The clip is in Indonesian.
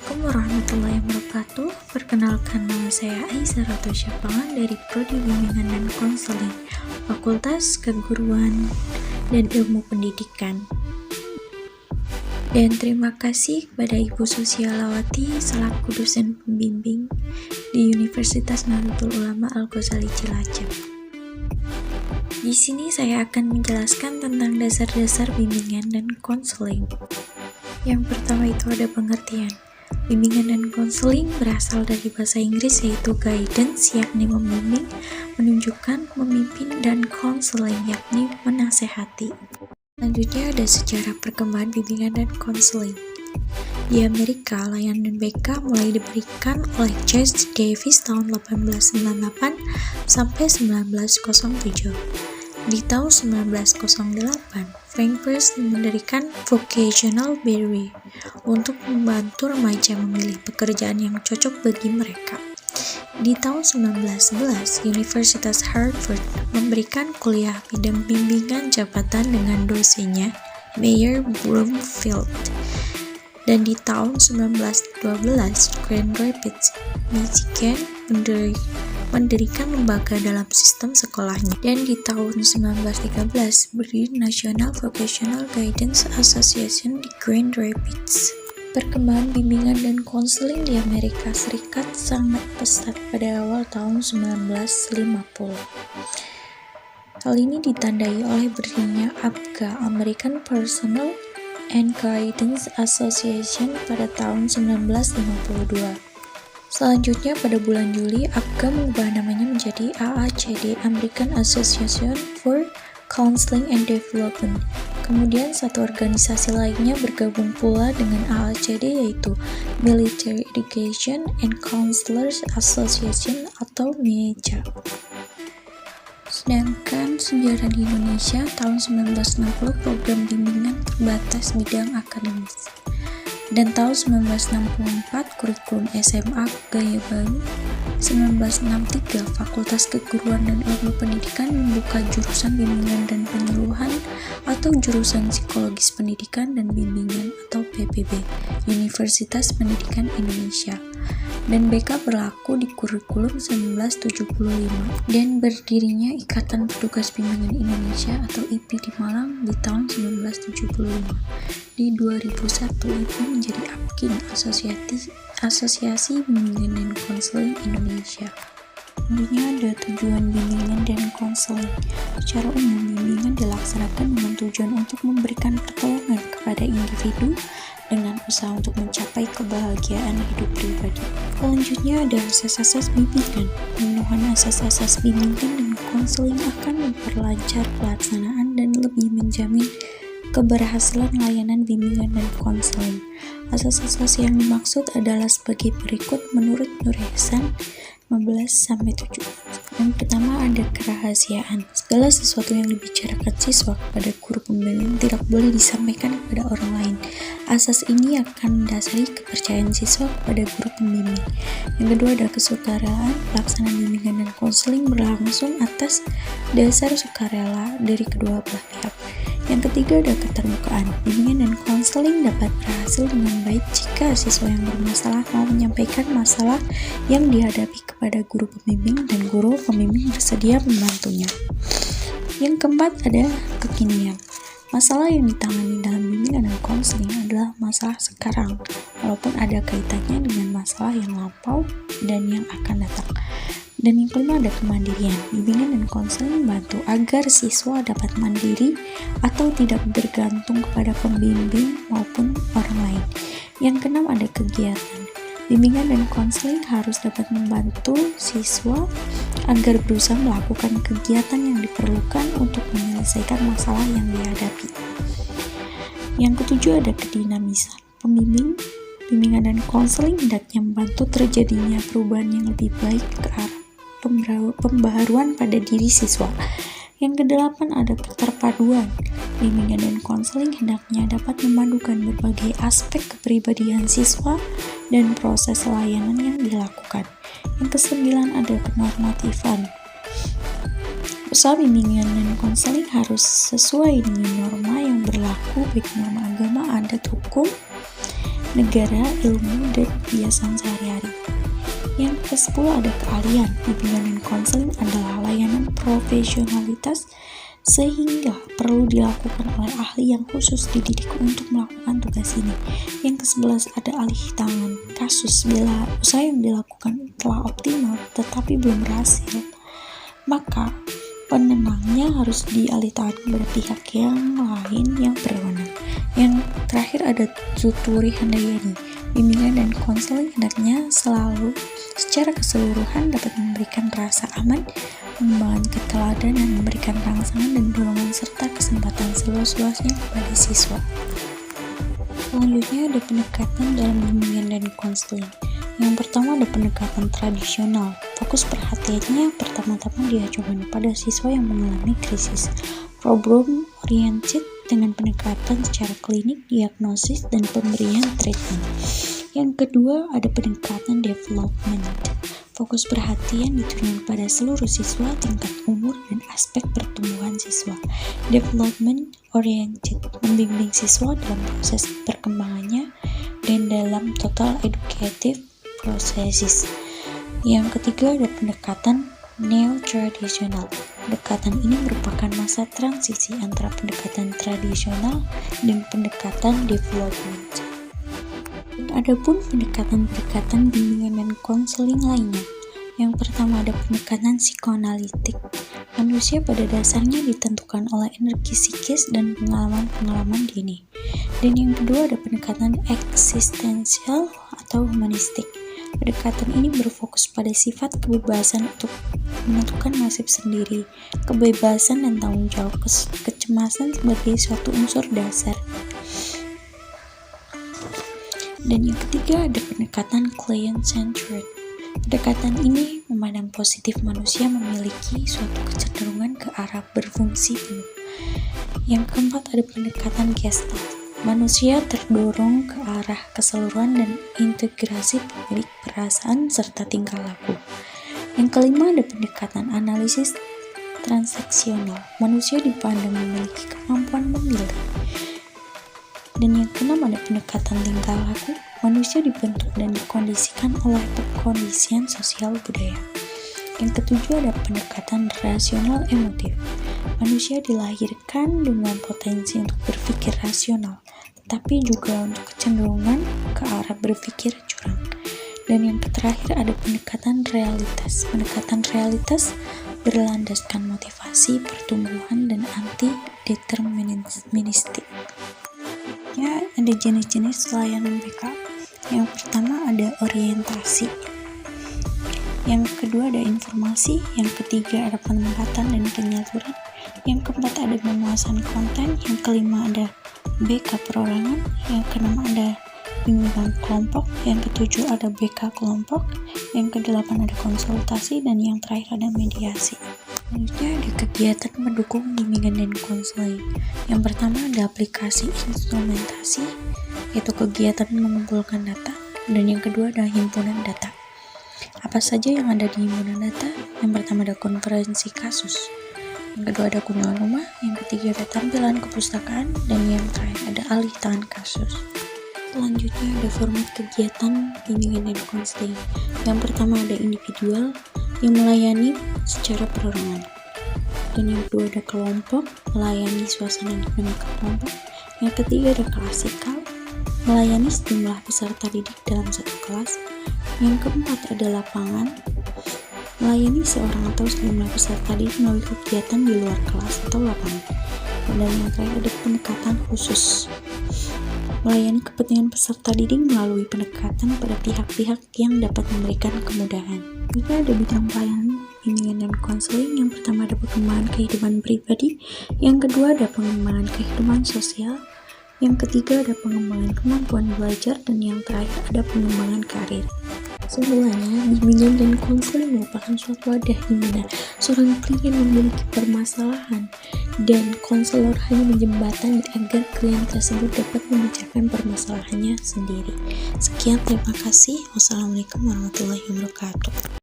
Assalamualaikum warahmatullahi wabarakatuh. Perkenalkan, nama saya Aisyah Ratu Syafangan dari Prodi Bimbingan dan Konseling, Fakultas Keguruan dan Ilmu Pendidikan. Dan terima kasih kepada Ibu Susialawati selaku dosen pembimbing di Universitas Nahdlatul Ulama Al-Ghazali Cilacap. Di sini saya akan menjelaskan tentang dasar-dasar bimbingan dan konseling. Yang pertama itu ada pengertian. Bimbingan dan konseling berasal dari bahasa Inggris yaitu guidance, yakni membimbing, menunjukkan, memimpin, dan counseling, yakni menasehati. Selanjutnya ada sejarah perkembangan bimbingan dan konseling. Di Amerika, layanan BK mulai diberikan oleh Jesse Davis tahun 1898 sampai 1907. Di tahun 1908, Frank Peirce mendirikan Vocational Bureau untuk membantu remaja memilih pekerjaan yang cocok bagi mereka. Di tahun 1911, Universitas Harvard memberikan kuliah bidang bimbingan jabatan dengan dosennya Mayer Broomfield. Dan di tahun 1912, Grand Rapids, Michigan mendirikan lembaga dalam sistem sekolahnya. Dan di tahun 1913 berdiri National Vocational Guidance Association di Grand Rapids. Perkembangan bimbingan dan konseling di Amerika Serikat sangat pesat pada awal tahun 1950. Hal ini ditandai oleh berdirinya APGA, American Personal and Guidance Association, pada tahun 1952. Selanjutnya pada bulan Juli, APGA mengubah namanya menjadi AACD, American Association for Counseling and Development. Kemudian satu organisasi lainnya bergabung pula dengan AACD, yaitu Military Education and Counselors Association atau MECA. Sedangkan sejarah di Indonesia, tahun 1960 program bimbingan terbatas bidang akademis. Dan tahun 1964 kurikulum SMA gaya baru. 1963 Fakultas Keguruan dan Ilmu Pendidikan membuka jurusan bimbingan dan penyuluhan atau jurusan Psikologis Pendidikan dan Bimbingan atau PPB, Universitas Pendidikan Indonesia. Dan BK berlaku di kurikulum 1975. Dan berdirinya Ikatan Petugas Bimbingan Indonesia atau IPI di Malang di tahun 1975. Di 2001 IPI menjadi APKIN, Asosiasi Bimbingan dan Konseling Indonesia. Tentunya ada tujuan bimbingan dan konseling. Secara umum, bimbingan dilaksanakan dengan tujuan untuk memberikan pertolongan kepada individu dengan usaha untuk mencapai kebahagiaan hidup pribadi. Selanjutnya ada asas-asas bimbingan. Pemenuhan asas-asas bimbingan dan konseling akan memperlancar pelaksanaan dan lebih menjamin keberhasilan layanan bimbingan dan konseling. Asas-asas yang dimaksud adalah sebagai berikut menurut Nur Ihsan 15-7. Yang pertama ada kerahasiaan. Segala sesuatu yang dibicarakan siswa kepada guru pembimbing tidak boleh disampaikan kepada orang lain. Asas ini akan mendasari kepercayaan siswa kepada guru pembimbing. Yang kedua ada kesukarelaan. Pelaksanaan bimbingan dan konseling berlangsung atas dasar sukarela dari kedua belah pihak. Yang ketiga ada keterbukaan. Bimbingan dan konseling dapat berhasil dengan baik jika siswa yang bermasalah mau menyampaikan masalah yang dihadapi kepada guru pembimbing dan guru pembimbing bersedia membantunya. Yang keempat ada kekinian. Masalah yang ditangani dalam bimbingan dan konseling adalah masalah sekarang, walaupun ada kaitannya dengan masalah yang lampau dan yang akan datang. Dan yang kelima ada kemandirian. Bimbingan dan konseling membantu agar siswa dapat mandiri atau tidak bergantung kepada pembimbing maupun orang lain. Yang keenam ada kegiatan. Bimbingan dan konseling harus dapat membantu siswa agar berusaha melakukan kegiatan yang diperlukan untuk menyelesaikan masalah yang dihadapi. Yang ketujuh ada kedinamisan. Bimbingan dan konseling hendaknya membantu terjadinya perubahan yang lebih baik ke arah pembaharuan pada diri siswa. Yang kedelapan ada keterpaduan. Bimbingan dan konseling hendaknya dapat memadukan berbagai aspek kepribadian siswa dan proses layanan yang dilakukan. Yang kesembilan ada kenormatifan. Usaha bimbingan dan konseling harus sesuai dengan norma yang berlaku, baik norma agama, adat, hukum, negara, ilmu, dan kebiasaan sehari-hari. Yang ke-10 ada keahlian. Bimbingan dan konseling adalah layanan profesionalitas sehingga perlu dilakukan oleh ahli yang khusus dididik untuk melakukan tugas ini. Yang ke-11 ada alih tangan kasus. Bila usaha yang dilakukan telah optimal tetapi belum berhasil, maka penenangnya harus dialih tangan kepada pihak yang lain yang berwenang. Yang terakhir ada tuturi handayani. Bimbingan dan konseling hendaknya selalu secara keseluruhan dapat memberikan rasa aman, mengembangkan keteladanan, memberikan rangsangan dan dorongan serta kesempatan seluas-luasnya kepada siswa. Selanjutnya ada pendekatan dalam bimbingan dan konseling. Yang pertama ada pendekatan tradisional. Fokus perhatiannya pertama-tama diajukan pada siswa yang mengalami krisis. Problem oriented dengan pendekatan secara klinik, diagnosis, dan pemberian treatment. Yang kedua ada pendekatan development. Fokus perhatian ditujukan pada seluruh siswa, tingkat umur, dan aspek pertumbuhan siswa. Development oriented membimbing siswa dalam proses perkembangannya dan dalam total educative processes. Yang ketiga ada pendekatan neo-tradisional. Pendekatan ini merupakan masa transisi antara pendekatan tradisional dan pendekatan development. Adapun pendekatan-pendekatan bimbingan dan konseling lainnya. Yang pertama ada pendekatan psikoanalitik. Manusia pada dasarnya ditentukan oleh energi psikis dan pengalaman-pengalaman dini. Dan yang kedua ada pendekatan eksistensial atau humanistik. Pendekatan ini berfokus pada sifat kebebasan untuk menentukan nasib sendiri, kebebasan dan tanggung jawab, kecemasan sebagai suatu unsur dasar. Dan yang ketiga ada pendekatan client-centered. Pendekatan ini memandang positif manusia memiliki suatu kecenderungan ke arah berfungsi penuh. Yang keempat ada pendekatan Gestalt. Manusia terdorong ke arah keseluruhan dan integrasi pemilik perasaan serta tingkah laku. Yang kelima ada pendekatan analisis transaksional. Manusia dipandang memiliki kemampuan memilih. Dan yang keenam ada pendekatan tingkah laku. Manusia dibentuk dan dikondisikan oleh perkondisian sosial budaya. Yang ketujuh ada pendekatan rasional emotif. Manusia dilahirkan dengan potensi untuk berpikir rasional, tetapi juga untuk kecenderungan ke arah berpikir curang. Dan yang terakhir ada pendekatan realitas. Pendekatan realitas berlandaskan motivasi, pertumbuhan, dan anti-deterministik. Ya, ada jenis-jenis layanan BK. Yang pertama ada orientasi. Yang kedua ada informasi. Yang ketiga ada penempatan dan penyaluran. Yang keempat ada penguasaan konten. Yang kelima ada BK perorangan. Yang keenam ada bimbingan kelompok. Yang ketujuh ada BK kelompok. Yang kedelapan ada konsultasi. Dan yang terakhir ada mediasi. Selanjutnya ada kegiatan mendukung bimbingan dan konseling. Yang pertama ada aplikasi instrumentasi, yaitu kegiatan mengumpulkan data. Dan yang kedua ada himpunan data. Apa saja yang ada di himpunan data? Yang pertama ada konferensi kasus. Yang kedua ada kunjungan rumah. Yang ketiga ada tampilan kepustakaan. Dan yang terakhir ada alih tangan kasus. Selanjutnya ada format kegiatan bimbingan dan konseling. Yang pertama ada individual yang melayani secara perorangan. Dan yang kedua ada kelompok, melayani suasana dinamika kelompok. Yang ketiga ada klasikal, melayani sejumlah peserta didik dalam satu kelas. Yang keempat ada lapangan, melayani seorang atau sejumlah peserta didik melalui kegiatan di luar kelas atau lapangan. Dan yang terakhir ada pendekatan khusus, melayani kepentingan peserta didik melalui pendekatan pada pihak-pihak yang dapat memberikan kemudahan. Juga ada bidang pelayanan bimbingan dan konseling. Yang pertama ada pengembangan kehidupan pribadi, yang kedua ada pengembangan kehidupan sosial, yang ketiga ada pengembangan kemampuan belajar, dan yang terakhir ada pengembangan karir. Semuanya, bimbingan dan konseling merupakan suatu wadah di mana seorang klien memiliki permasalahan dan konselor hanya menjembatani agar klien tersebut dapat memecahkan permasalahannya sendiri. Sekian, terima kasih. Wassalamualaikum warahmatullahi wabarakatuh.